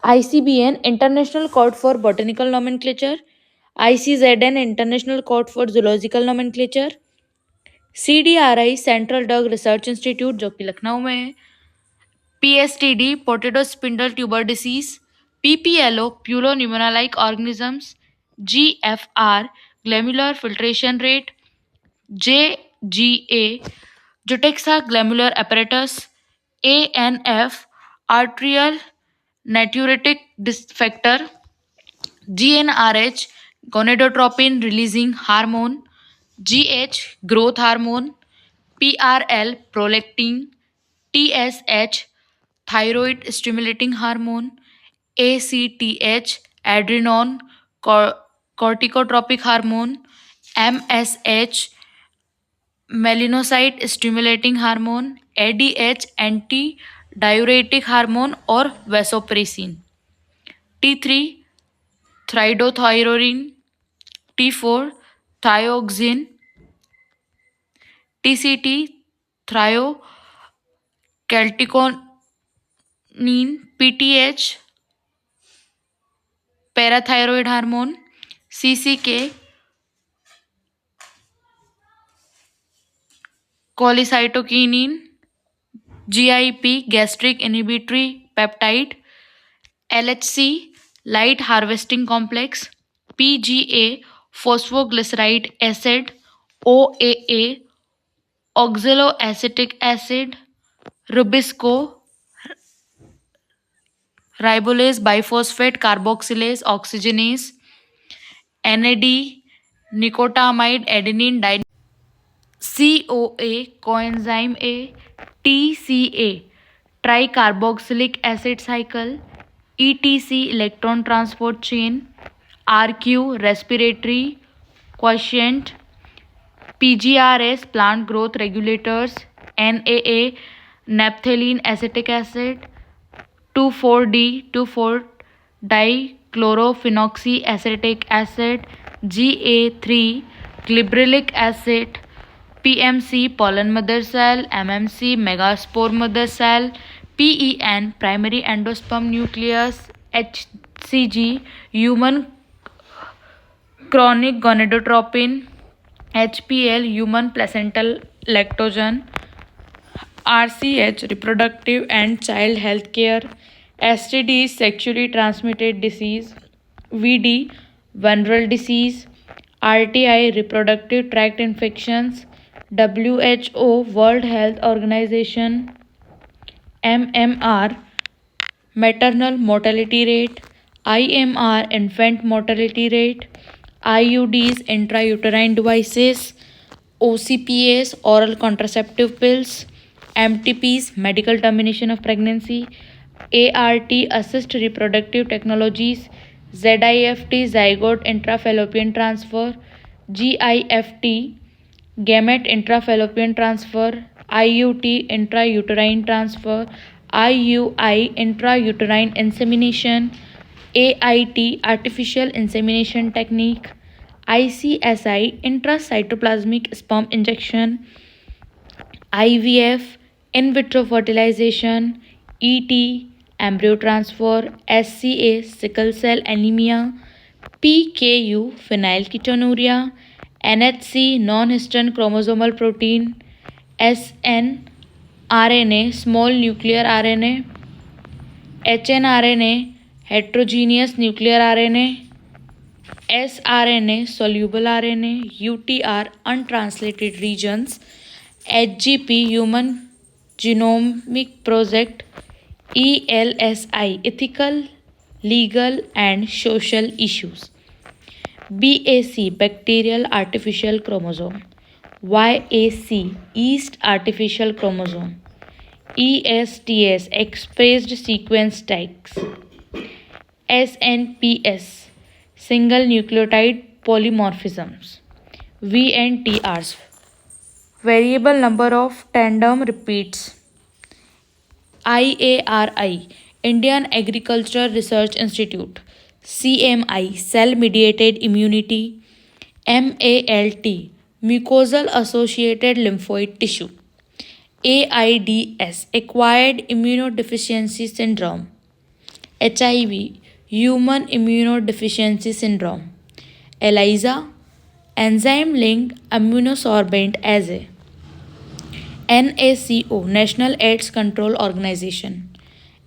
ICBN International Code for Botanical Nomenclature, ICZN International Code for Zoological Nomenclature, CDRI central drug research institute जो कि लखनऊ में है, PSTD potato spindle tuber disease, PPLO pleuropneumonia like organisms, GFR glomerular filtration rate, JGA juxta glomerular apparatus, ANF arterial natriuretic factor, GnRH gonadotropin releasing hormone, GH growth hormone, PRL prolactin, TSH thyroid stimulating hormone, ACTH adrenon corticotropic hormone, MSH melanocyte stimulating hormone, ADH anti diuretic hormone और vasopressin, T3 thridothyroin, T4 thioxin, TCT thiocalcitonin, PTH parathyroid hormone, CCK cholecystokinin, GIP gastric inhibitory peptide, LHC light harvesting complex, PGA phosphoglyceride acid, OAA oxaloacetic acid, Rubisco ribulase biphosphate carboxylase oxygenase, NAD nicotinamide adenine COA coenzyme A, TCA tricarboxylic acid cycle, ETC electron transport chain, RQ respiratory quotient, PGRS plant growth regulators, NAA naphthalene acetic acid, 2,4-D 2,4 dichlorophenoxyacetic acid, GA3 gibberellic acid, PMC pollen mother cell, MMC megaspore mother cell, PEN primary endosperm nucleus, HCG human chronic gonadotropin, HPL human placental lactogen, RCH reproductive and child health care, STD sexually transmitted disease, VD venereal disease, RTI reproductive tract infections, WHO World Health Organization, MMR maternal mortality rate, IMR infant mortality rate, IUDs intrauterine devices, OCPAs oral contraceptive pills, MTPs medical termination of pregnancy, ART assist reproductive technologies, ZIFT zygote intrafallopian transfer, GIFT gamete intrafallopian transfer, IUT intrauterine transfer, IUI intrauterine insemination, AIT artificial insemination technique, ICSI intracytoplasmic sperm injection, IVF in vitro fertilization, ET embryo transfer, SCA sickle cell anemia, PKU phenylketonuria, NHC non-histone chromosomal protein, snRNA small nuclear RNA, hnRNA heterogeneous nuclear RNA, sRNA soluble RNA, UTR untranslated regions, HGP Human Genomic Project, ELSI ethical, legal and social issues, BAC bacterial artificial chromosome, YAC yeast artificial chromosome, ESTS expressed sequence tags, SNPS single nucleotide polymorphisms, VNTRs variable number of tandem repeats, IARI Indian Agricultural Research Institute, CMI cell mediated immunity, MALT mucosal associated lymphoid tissue, AIDS acquired immunodeficiency syndrome, HIV, human immunodeficiency syndrome. ELISA, enzyme linked immunosorbent assay. NACO, National AIDS Control Organization.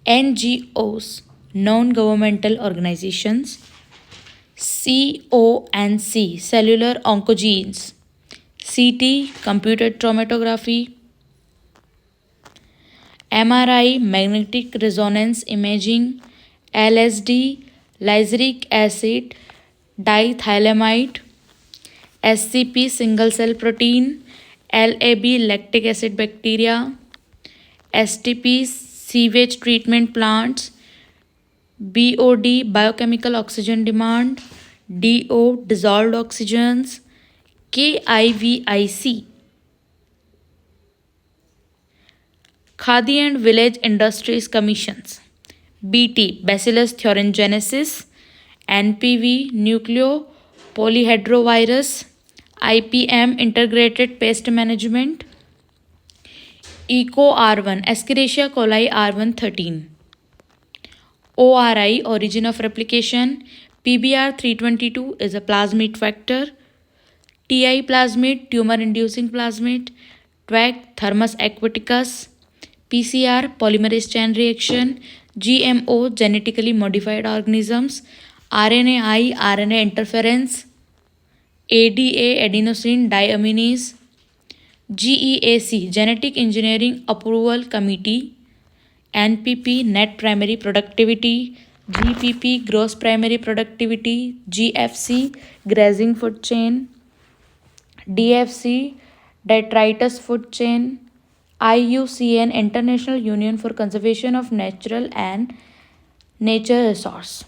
NGOs, non governmental organizations. CONC, cellular oncogenes. CT, computed chromatography. MRI, magnetic resonance imaging. LSD, lysergic acid dithylamide. SCP, single cell protein. LAB, lactic acid bacteria. STP, sewage treatment plants. BOD, biochemical oxygen demand. DO, dissolved oxygens. KIVIC, Khadi and Village Industries Commissions. BT, Bacillus thuringiensis. NPV, nucleo polyhedrovirus. IPM, integrated pest management. ECO R1, Escherichia coli R113. ORI, origin of replication. PBR 322 is a plasmid factor. TI plasmid, tumor inducing plasmid. TWAC, Thermus aquaticus. PCR, polymerase chain reaction. GMO, genetically modified organisms. RNAi, RNA interference. ADA, adenosine diaminase. GEAC, Genetic Engineering Approval Committee. NPP, net primary productivity. GPP, gross primary productivity. GFC, grazing food chain. DFC, detritus food chain. IUCN, International Union for Conservation of Natural and Nature Resource.